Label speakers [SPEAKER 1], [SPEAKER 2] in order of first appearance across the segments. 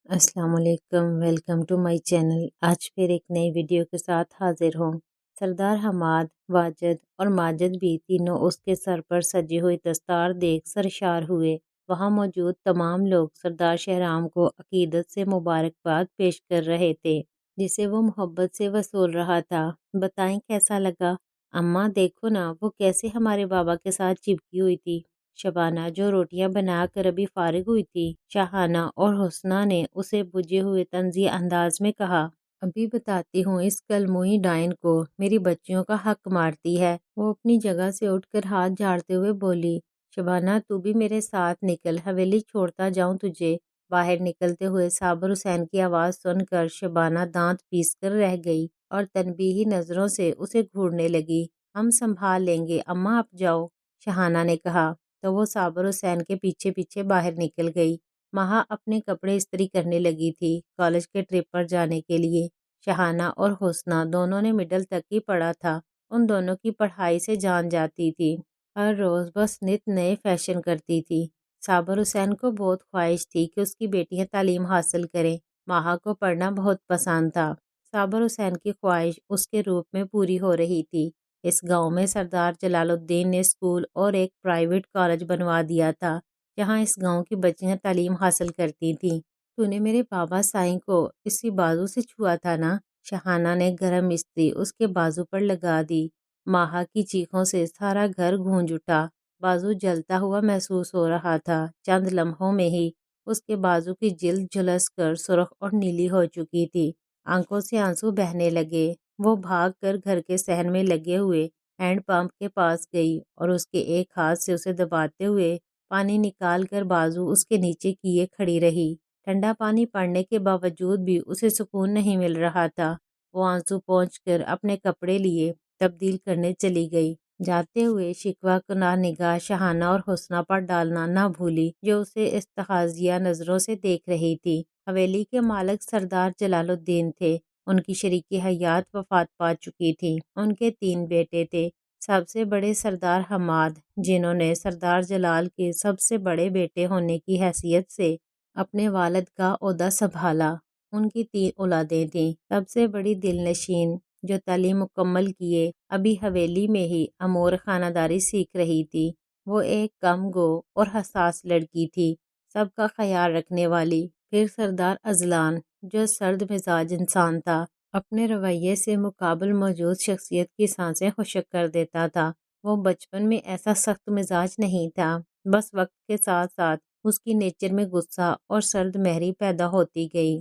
[SPEAKER 1] अस्सलाम वालेकुम, welcome to my channel. आज फिर एक नई वीडियो के साथ हाजिर हूँ। सरदार हमाद, वाजिद और माजिद भी तीनों उसके सर पर सजी हुई दस्तार देख सरशार हुए। वहाँ मौजूद तमाम लोग सरदार शहराम को अकीदत से मुबारकबाद पेश कर रहे थे, जिसे वो मोहब्बत से वसूल रहा था। बताएं कैसा लगा? अम्मा देखो ना, वो कैसे हमारे बाबा के साथ चिपकी हुई थी। शबाना, जो रोटियां बनाकर अभी फारिग हुई थी, शाहाना और हुस्ना ने उसे बुझे हुए तंज़ी अंदाज में कहा। अभी बताती हूँ इस कलमुही डायन को, मेरी बच्चियों का हक मारती है। वो अपनी जगह से उठकर हाथ झाड़ते हुए बोली। शबाना, तू भी मेरे साथ निकल, हवेली छोड़ता जाऊं तुझे। बाहर निकलते हुए साबर हुसैन की आवाज़ सुनकर शबाना दांत पीस कर रह गई और तनबीही नज़रों से उसे घूरने लगी। हम संभाल लेंगे अम्मा, आप जाओ, शहाना ने कहा। तो वो साबर हुसैन के पीछे पीछे बाहर निकल गई। महा अपने कपड़े इस्त्री करने लगी थी कॉलेज के ट्रिप पर जाने के लिए। शहाना और हुस्ना दोनों ने मिडल तक ही पढ़ा था। उन दोनों की पढ़ाई से जान जाती थी। हर रोज़ बस नित नए फैशन करती थी। साबर हुसैन को बहुत ख्वाहिश थी कि उसकी बेटियां तालीम हासिल करें। महा को पढ़ना बहुत पसंद था। साबर हुसैन की ख्वाहिश उसके रूप में पूरी हो रही थी। इस गांव में सरदार जलालुद्दीन ने स्कूल और एक प्राइवेट कॉलेज बनवा दिया था, जहां इस गांव की बच्चियां तालीम हासिल करती थीं। तूने मेरे बाबा साईं को इसी बाजू से छुआ था ना? शहाना ने गरम इस्त्री उसके बाजू पर लगा दी। माहा की चीखों से सारा घर गूंज उठा। बाजू जलता हुआ महसूस हो रहा था। चंद लम्हों में ही उसके बाजू की जिल्द झुलस कर सुर्ख और नीली हो चुकी थी। आंखों से आंसू बहने लगे। वो भाग कर घर के सहन में लगे हुए हैंड पंप के पास गई और उसके एक हाथ से उसे दबाते हुए पानी निकाल कर बाजू उसके नीचे किए खड़ी रही। ठंडा पानी पड़ने के बावजूद भी उसे सुकून नहीं मिल रहा था। वो आंसू पोंछकर अपने कपड़े लिए तब्दील करने चली गई। जाते हुए शिकवा कुनाह निगाह शहाना और हुस्ना पर डालना ना भूली, जो उसे इस्तहाजिया नजरों से देख रही थी। हवेली के मालिक सरदार जलालुद्दीन थे। उनकी शरीकी हयात वफात पा चुकी थी। उनके 3 बेटे थे। सबसे बड़े सरदार हमाद, जिन्होंने सरदार जलाल के सबसे बड़े बेटे होने की हैसियत से अपने वालिद का ओहदा संभाला। उनकी 3 औलादें थीं। सबसे बड़ी दिलनशीन, जो तालीम मुकम्मल किए अभी हवेली में ही अमूर खानादारी सीख रही थी। वो एक कम गो और हसास लड़की थी, सबका ख्याल रखने वाली। फिर सरदार अजलान, जो सर्द मिजाज इंसान था, अपने रवैये से मुकाबल मौजूद शख्सियत की सांसें खुशक कर देता था। वो बचपन में ऐसा सख्त मिजाज नहीं था, बस वक्त के साथ साथ उसकी नेचर में गुस्सा और सर्द महरी पैदा होती गई।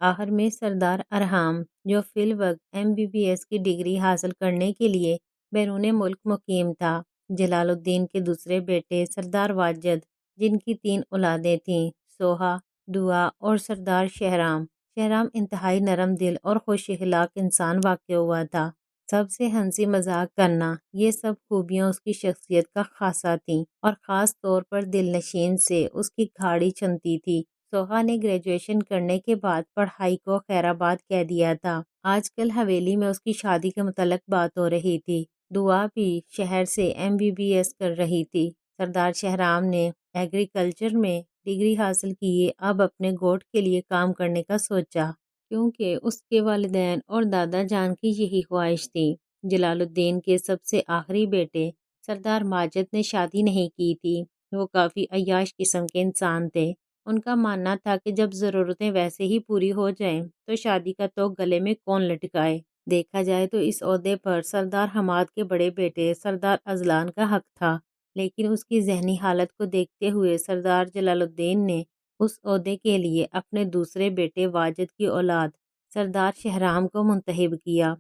[SPEAKER 1] आखिर में सरदार अरहाम, जो फिल वक्त MBBS की डिग्री हासिल करने के लिए बैरून मुल्क मुकीम था। जलालुद्दीन के दूसरे बेटे सरदार वाजिद, जिनकी 3 औलादें थीं, सोहा, दुआ और सरदार शहराम। शहराम इंतहाई नरम दिल और खुश अखलाक इंसान वाक़ हुआ था। सबसे हंसी मजाक करना, ये सब खूबियाँ उसकी शख्सियत का खासा थीं और ख़ास तौर पर दिलनशीन से उसकी गाढ़ी चुनती थी। सोहा ने ग्रेजुएशन करने के बाद पढ़ाई को खैराबाद कह दिया था। आजकल हवेली में उसकी शादी के मुतल्लिक बात हो रही थी। दुआ भी शहर से MBBS कर रही थी। सरदार शहराम ने एग्रीकल्चर में डिग्री हासिल किए अब अपने गोट के लिए काम करने का सोचा, क्योंकि उसके वालिदैन और दादा जान की यही ख्वाहिश थी। जलालुद्दीन के सबसे आखिरी बेटे सरदार माजिद ने शादी नहीं की थी। वो काफ़ी अय्याश किस्म के इंसान थे। उनका मानना था कि जब ज़रूरतें वैसे ही पूरी हो जाएं, तो शादी का तो गले में कौन लटकाए। देखा जाए तो इस ओहदे पर सरदार हमाद के बड़े बेटे सरदार अजलान का हक था, लेकिन उसकी जहनी हालत को देखते हुए सरदार जलालुद्दीन ने उस ओहदे के लिए अपने दूसरे बेटे वाजिद की औलाद सरदार शहराम को मुंतखब किया।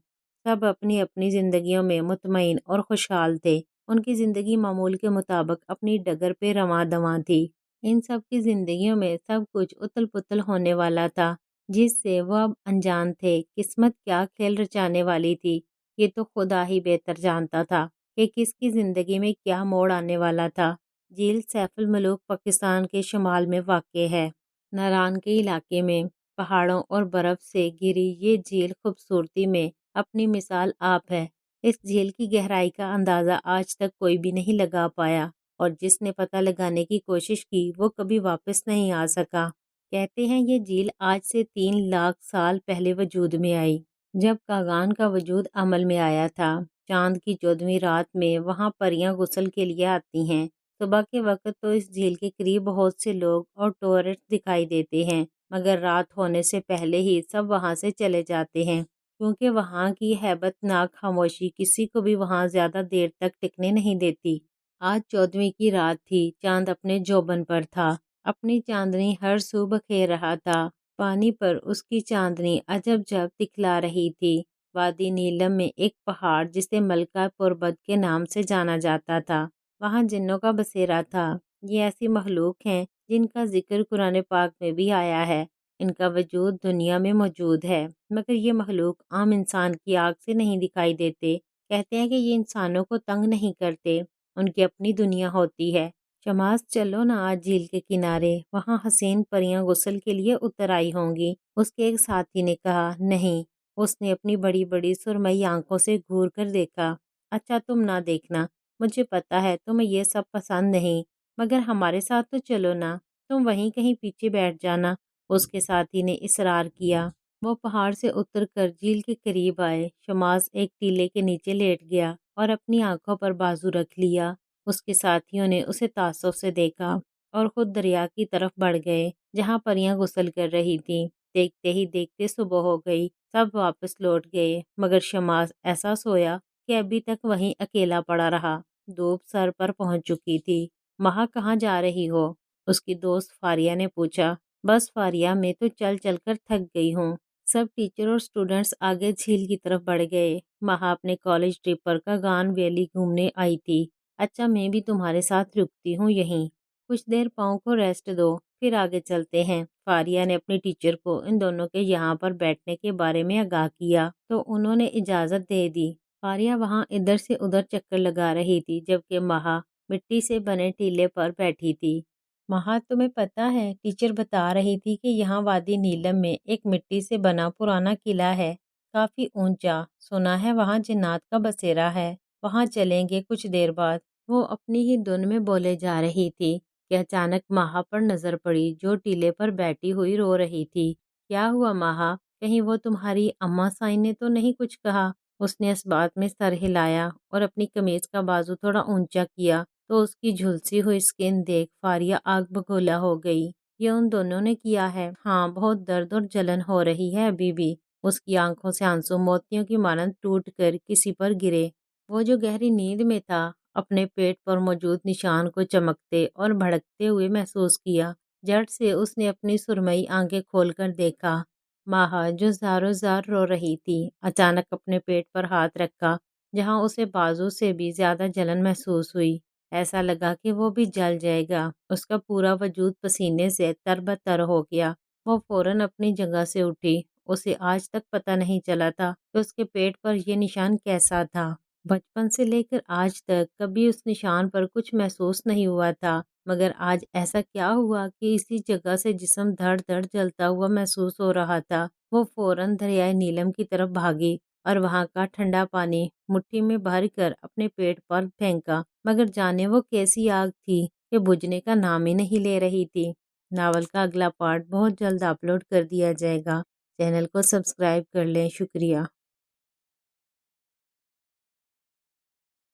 [SPEAKER 1] सब अपनी अपनी ज़िंदगियों में मुतमईन और खुशहाल थे। उनकी ज़िंदगी मामूल के मुताबिक अपनी डगर पे रवां दवां थी। इन सब की ज़िंदगियों में सब कुछ उथल पुथल होने वाला था, जिससे वह अब अनजान थे। किस्मत क्या खेल रचाने वाली थी, ये तो खुदा ही बेहतर जानता था कि किसकी ज़िंदगी में क्या मोड़ आने वाला था। झील सैफुल मलूक पाकिस्तान के शुमाल में वाक़ है। नारान के इलाके में पहाड़ों और बर्फ़ से घिरी ये झील खूबसूरती में अपनी मिसाल आप है। इस झील की गहराई का अंदाज़ा आज तक कोई भी नहीं लगा पाया और जिसने पता लगाने की कोशिश की वो कभी वापस नहीं आ सका। کہتے ہیں یہ جھیل آج سے 3 لاکھ سال پہلے وجود میں آئی، جب کاغان کا وجود عمل میں آیا تھا۔ چاند کی 14ویں رات میں وہاں پریاں غسل کے لیے آتی ہیں۔ صبح کے وقت تو اس جھیل کے قریب بہت سے لوگ اور ٹورسٹ دکھائی دیتے ہیں، مگر رات ہونے سے پہلے ہی سب وہاں سے چلے جاتے ہیں، کیونکہ وہاں کی ہیبت ناک خاموشی کسی کو بھی وہاں زیادہ دیر تک ٹکنے نہیں دیتی۔ آج 14ویں کی رات تھی، چاند اپنے جوبن پر تھا، اپنی چاندنی ہر سو بکھیر رہا تھا۔ پانی پر اس کی چاندنی عجب جب دکھلا رہی تھی۔ وادی نیلم میں ایک پہاڑ جسے ملکہ پوربت کے نام سے جانا جاتا تھا، وہاں جنوں کا بسیرا تھا۔ یہ ایسی مخلوق ہیں جن کا ذکر قرآن پاک میں بھی آیا ہے۔ ان کا وجود دنیا میں موجود ہے، مگر یہ مخلوق عام انسان کی آنکھ سے نہیں دکھائی دیتے۔ کہتے ہیں کہ یہ انسانوں کو تنگ نہیں کرتے، ان کی اپنی دنیا ہوتی ہے۔ شماس چلو نا آج جھیل کے کنارے، وہاں حسین پریاں غسل کے لیے اتر آئی ہوں گی۔ اس کے ایک ساتھی نے کہا۔ نہیں، اس نے اپنی بڑی بڑی سرمئی آنکھوں سے گھور کر دیکھا۔ اچھا تم نہ دیکھنا، مجھے پتا ہے تمہیں یہ سب پسند نہیں، مگر ہمارے ساتھ تو چلو نا، تم وہیں کہیں پیچھے بیٹھ جانا، اس کے ساتھی نے اصرار کیا۔ وہ پہاڑ سے اتر کر جھیل کے قریب آئے۔ شماس ایک ٹیلے کے نیچے لیٹ گیا اور اپنی آنکھوں پر بازو رکھ لیا۔ اس کے ساتھیوں نے اسے تعصب سے دیکھا اور خود دریا کی طرف بڑھ گئے جہاں پریاں غسل کر رہی تھیں۔ دیکھتے ہی دیکھتے صبح ہو گئی، سب واپس لوٹ گئے، مگر شماس ایسا سویا کہ ابھی تک وہیں اکیلا پڑا رہا۔ دھوپ سر پر پہنچ چکی تھی۔ مہا کہاں جا رہی ہو؟ اس کی دوست فاریہ نے پوچھا۔ بس فاریہ، میں تو چل چل کر تھک گئی ہوں۔ سب ٹیچر اور اسٹوڈنٹس آگے جھیل کی طرف بڑھ گئے۔ مہا اپنے کالج ٹرپ پر کاغان ویلی گھومنے آئی تھی۔ اچھا میں بھی تمہارے ساتھ رکتی ہوں یہیں، کچھ دیر پاؤں کو ریسٹ دو، پھر آگے چلتے ہیں۔ فاریہ نے اپنی ٹیچر کو ان دونوں کے یہاں پر بیٹھنے کے بارے میں آگاہ کیا تو انہوں نے اجازت دے دی۔ فاریہ وہاں ادھر سے ادھر چکر لگا رہی تھی، جبکہ مہا مٹی سے بنے ٹیلے پر بیٹھی تھی۔ مہا تمہیں پتا ہے، ٹیچر بتا رہی تھی کہ یہاں وادی نیلم میں ایک مٹی سے بنا پرانا قلعہ ہے، کافی اونچا، سنا ہے وہاں جنات کا بسیرا ہے، وہاں چلیں گے کچھ دیر بعد۔ وہ اپنی ہی دھن میں بولے جا رہی تھی کہ اچانک مہا پر نظر پڑی جو ٹیلے پر بیٹھی ہوئی رو رہی تھی۔ کیا ہوا مہا؟ کہیں وہ تمہاری اماں سائن نے تو نہیں کچھ کہا؟ اس نے اس بات میں سر ہلایا اور اپنی قمیض کا بازو تھوڑا اونچا کیا تو اس کی جھلسی ہوئی سکن دیکھ فاریہ آگ بگولا ہو گئی۔ یہ ان دونوں نے کیا ہے؟ ہاں، بہت درد اور جلن ہو رہی ہے ابھی بھی۔ اس کی آنکھوں سے آنسو موتیوں کی مانند ٹوٹ کر کسی پر گرے۔ وہ جو گہری نیند میں تھا، اپنے پیٹ پر موجود نشان کو چمکتے اور بھڑکتے ہوئے محسوس کیا۔ جھٹ سے اس نے اپنی سرمئی آنکھیں کھول کر دیکھا۔ ماہا جو زاروں زار رو رہی تھی، اچانک اپنے پیٹ پر ہاتھ رکھا جہاں اسے بازو سے بھی زیادہ جلن محسوس ہوئی۔ ایسا لگا کہ وہ بھی جل جائے گا۔ اس کا پورا وجود پسینے سے تر ہو گیا۔ وہ فوراً اپنی جگہ سے اٹھی۔ اسے آج تک پتہ نہیں چلا تھا کہ اس کے پیٹ پر یہ نشان کیسا تھا۔ بچپن سے لے کر آج تک کبھی اس نشان پر کچھ محسوس نہیں ہوا تھا، مگر آج ایسا کیا ہوا کہ اسی جگہ سے جسم دھڑ دھڑ جلتا ہوا محسوس ہو رہا تھا۔ وہ فوراً دریائے نیلم کی طرف بھاگی اور وہاں کا ٹھنڈا پانی مٹھی میں بھر کر اپنے پیٹ پر پھینکا، مگر جانے وہ کیسی آگ تھی کہ بجھنے کا نام ہی نہیں لے رہی تھی۔ ناول کا اگلا پارٹ بہت جلد اپلوڈ کر دیا جائے گا۔ چینل کو سبسکرائب کر لیں۔ شکریہ۔